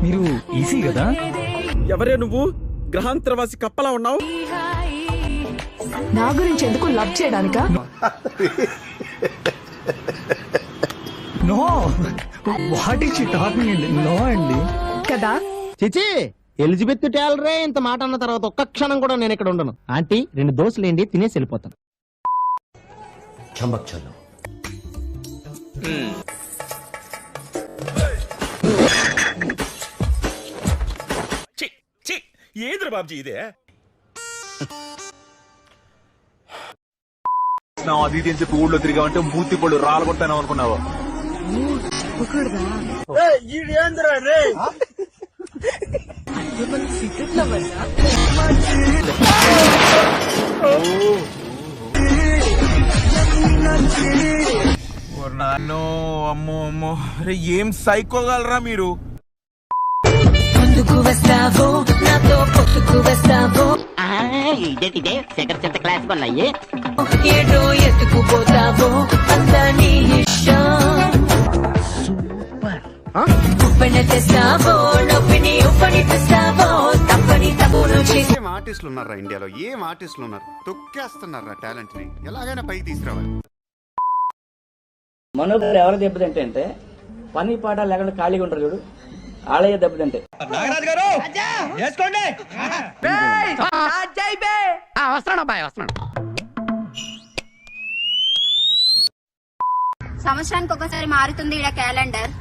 మీరు ఈసీ కదా? ఎవరే నువ్వు? గ్రహాంతరవాసి కప్పలా ఉన్నావు. నా గురించి ఎందుకు లవ్ చేయడానికా? No, what is she talking అండి? నో అండి కదా. చిచి, ఎలిజబెత్ టేలరే ఇంత మాట అన్న తర్వాత ఒక్క క్షణం కూడా నేను ఇక్కడ ఉండను. ఆంటీ 2 దోశలు ఏంటి, తినేసి వెళ్ళిపోతాను. చంబక్ చల్లు. ఏదిరా బాబ్జీ ఇదే? అది అని చెప్పి ఊళ్ళో తిరిగామంటే మూతి పళ్ళు రాలగొట్టాను అనుకున్నావు. నాన్నో అమ్మో అమ్మో, అరే ఏం సైకోగలరా మీరు? ఇదే సెకండ్ చెత్త క్లాస్ కొన్నాయి. ఏడో ఎత్తుకుపోతావో అందని ఉప్పెన తెస్తావో నొప్పిని ఉప్పనిపిస్తావో తప్పని తప్పును చేసి. ఏం ఆర్టిస్టులు ఉన్నారా ఇండియాలో? ఏం ఆర్టిస్టులు ఉన్నారు, తొక్కేస్తున్నారా టాలెంట్ ని. ఎలాగైనా పైకి తీసుకురావాలి. మనోహర్ ఎవరు దెబ్బతింటే అంటే పని పాట లేకుండా ఖాళీగా ఉంటారు చూడు, ఆలయ దెబ్బతింటే. నాగరాజు గారు వేసుకోండి. సంవత్సరానికి ఒకసారి మారుతుంది ఈడ క్యాలెండర్.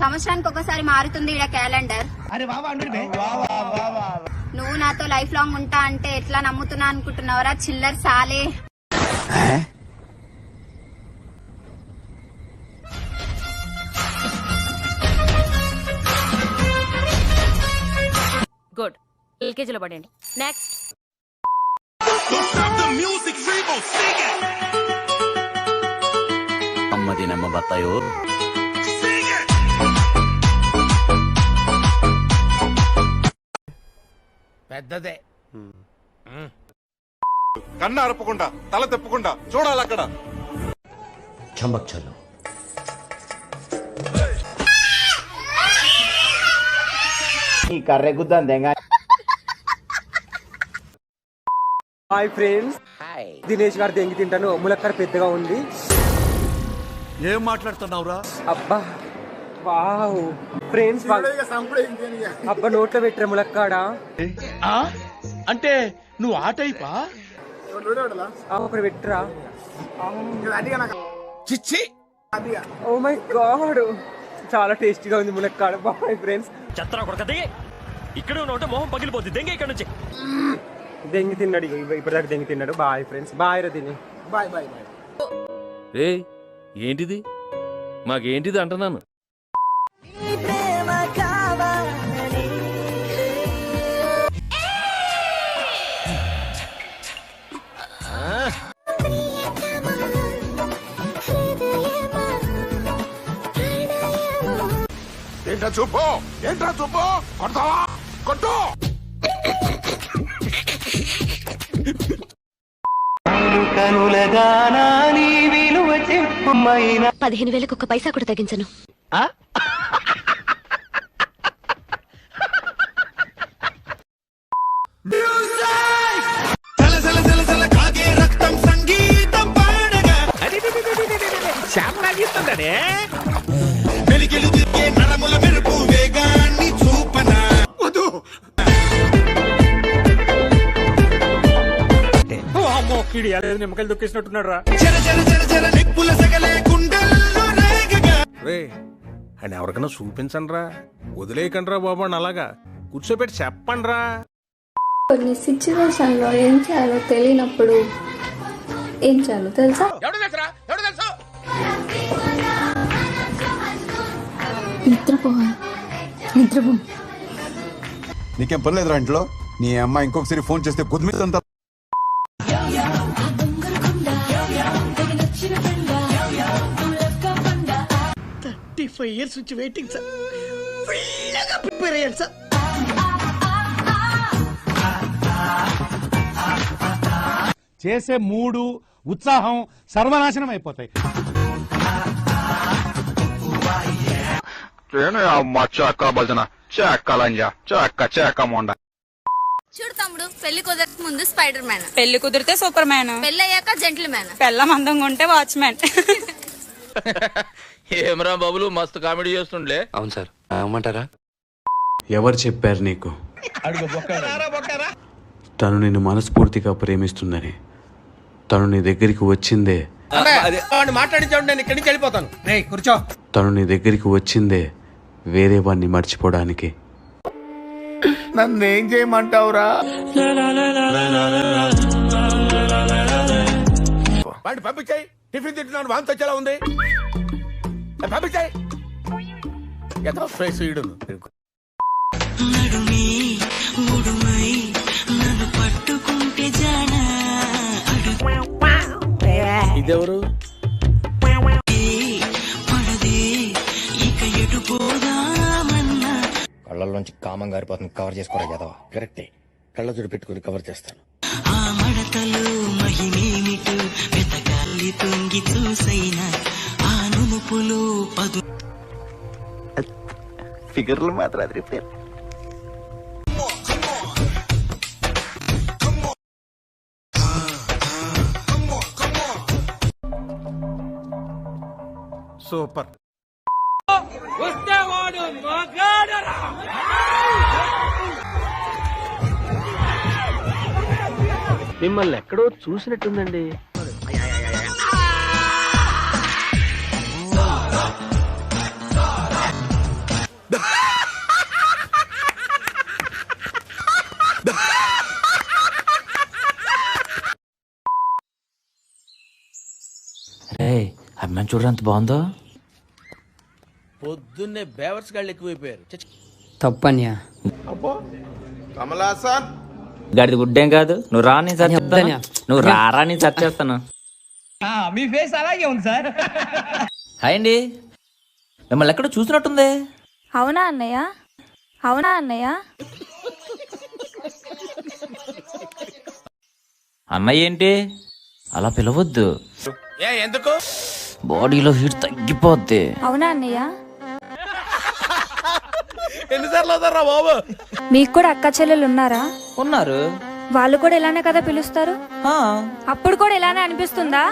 సంవత్సరానికి ఒకసారి మారుతుంది ఈడ క్యాలెండర్. నువ్వు నాతో లైఫ్ లాంగ్ ఉంటా అంటే ఎట్లా నమ్ముతున్నా అనుకుంటున్నావరా చిల్లర్ సాలే. గుడ్, ఎల్కేజీలో పడండి. నెక్స్ట్. అమ్మది నమ్మ బత్తాయో. పెద్దదే. కన్ను అరపకుండా తల తెప్పకుండా చూడాలి అక్కడ. చంబక్ చల్లు. ఈ కర్రె గుద్దాను దెంగ. హాయ్ ఫ్రెండ్స్, దినేష్ గారు దెంగి తింటాను. ములక్కర పెద్దగా ఉంది. ఏం మాట్లాడుతున్నావురా? అబ్బా వావ్ ఫ్రెండ్స్, అబ్బా నోట్లో పెట్టిన ములక్కాడ. అంటే నువ్వు ఆ టైపా? ఒకరు పెట్టరా. చిచ్చి, ఓ మై గాడ్, చాలా టేస్టీగా ఉంది ములక్కాడ. Bye friends. చెత్తరా కొడకది, ఇక్కడ ఉంటే మొహం పగిలిపోద్ది. దెంగ ఇక్కడ నుంచి. దెంగి తిన్నాడు, ఇప్పటిదాకా దెంగి తిన్నాడు. బాయ్ ఫ్రెండ్స్, బాయ్ రా తిని. Bye bye bye. రే ఏంటిది? మాకేంటిది అంటున్నాను. ఏంట్రా చూపు, ఏంట్రా చూపు, కొడతావా? కొట్టు. 15,000 ఒక్క పైసా కూడా తగ్గించను. నిమ్మకాయలు దొక్కేసినట్టున్నాడు రా. రే అని ఎవరికైనా చూపించండి రా, వదిలేయకండి రా బాబు అని అలాగా కూర్చోబెట్టి చెప్పండి రా. కొన్ని సిచ్యువేషన్ లో ఏం చేయాలో తెలియనప్పుడు ఏం చేయాలో తెలుసా? నిద్రపో. నీకేం పర్లేదురా ఇంట్లో? నీ అమ్మ ఇంకొకసారి ఫోన్ చేస్తే కుదిమితంతా. 35 years నుంచి వెయిటింగ్ సార్. ఫుల్గా ప్రిపేర్ అయ్యాను సార్. చేసే మూడు ఉత్సాహం సర్వనాశనం అయిపోతాయి. అమ్మ చెక్క భజన చెక్క లంజా చెక్క మొండ. చూడు తమ్ముడు, పెళ్లి కుదరక ముందు స్పైడర్ మ్యాన్, పెళ్లి కుదిరితే సూపర్ మ్యాన్, పెళ్లి అయ్యాక జెంటిల్ మ్యాన్, పెళ్ళం అందంగా ఉంటే వాచ్మ్యాన్. ఏమరా బాబులు మస్తు కామెడీ చేస్తుండే. అవును సార్, అమ్మంటారా? ఎవరు చెప్పారు నీకు తను నిన్ను మనస్ఫూర్తిగా ప్రేమిస్తుందని? తను నీ దగ్గరికి వచ్చిందే మాట్లాడించాడు, నేను ఇక్కడి నుంచి వెళ్ళిపోతాను. కూర్చో. తను నీ దగ్గరికి వచ్చిందే వేరే వాడిని మర్చిపోవడానికి. నన్నేం చేయమంటావురా? వాడిని పంపించాయి. టిఫిన్ తింటున్నాను, వాంతి వచ్చేలా ఉంది. పంపించాయి. ఎంత ఫ్రెష్ ఈడును. ఇదెవరు? కళ్ళల్లోంచి కామం గారిపోతుంది, కవర్ చేసుకోరా కదా. కరెక్టే, కళ్ళజోడు పెట్టుకుని కవర్ చేస్తాను. ఫిగర్లు మాత్రం అది రిపేర్. సూపర్. మిమ్మల్ని ఎక్కడో చూసినట్టుందండి. అమ్మాయి చూడరా ఎంత బాగుందో. పొద్దున్నే బేవర్స్ గాళ్ళు ఎక్కువైపోయారు. తప్పన్యా. కమలాసన్ గడిది గుడ్డేం కాదు. నువ్వు రా నేను సెర్చ్ చేస్తాను. నువ్వు రారా నేను సెర్చ్ చేస్తాను. మీ ఫేస్ అలాగే ఉంది సార్. హాయ్ అండి, మిమ్మల్ని ఎక్కడో చూసినట్టుంది. అవునా అన్నయ్య? అవునా అన్నయ్య? అన్నయ్య ఏంటి అలా పిలవద్దు, ఎందుకు? బాడీలో హీట్ తగ్గిపోద్ది. అవునా అన్నయ్య? ఎన్నిసార్లు అవుతారా బాబు? మీకు కూడా అక్క చెల్లెలు ఉన్నారా? ఉన్నారు. వాళ్ళు కూడా ఇలానే కదా పిలుస్తారు? ఆ, అప్పుడు కూడా ఇలానే అనిపిస్తుందా?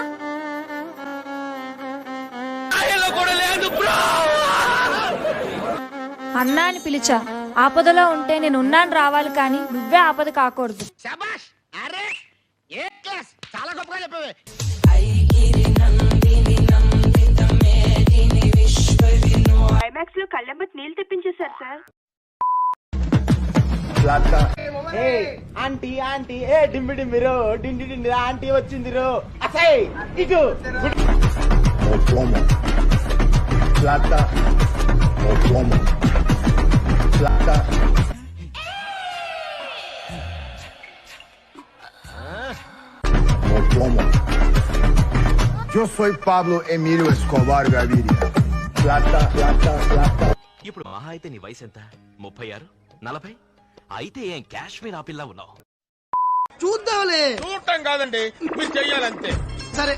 అన్నా అని పిలిచా. ఆపదలో ఉంటే నేను ఉన్నాను రావాలి, కానీ నువ్వే ఆపద కాకూడదు. ఐమాక్స్ లో కళ్ళెంబట్ నీళ్ళు తెప్పించేశారు సార్. ఆంటీ ఆంటీ ఏ డింబి డింబిరో డిండి డిండి ఆంటీ వచ్చింది రో. అసై ఇటు Yo soy Pablo Emilio Escobar Gaviria. Plata, plata, plata. ఇప్పుడు మహా అయితే నీ వయసు ఎంత? 36, 40? అయితే ఏం కాశ్మీర్ ఆపిల్లా ఉన్నావు? చూడటం కాదండి, మీరు చెయ్యాలంతే. సరే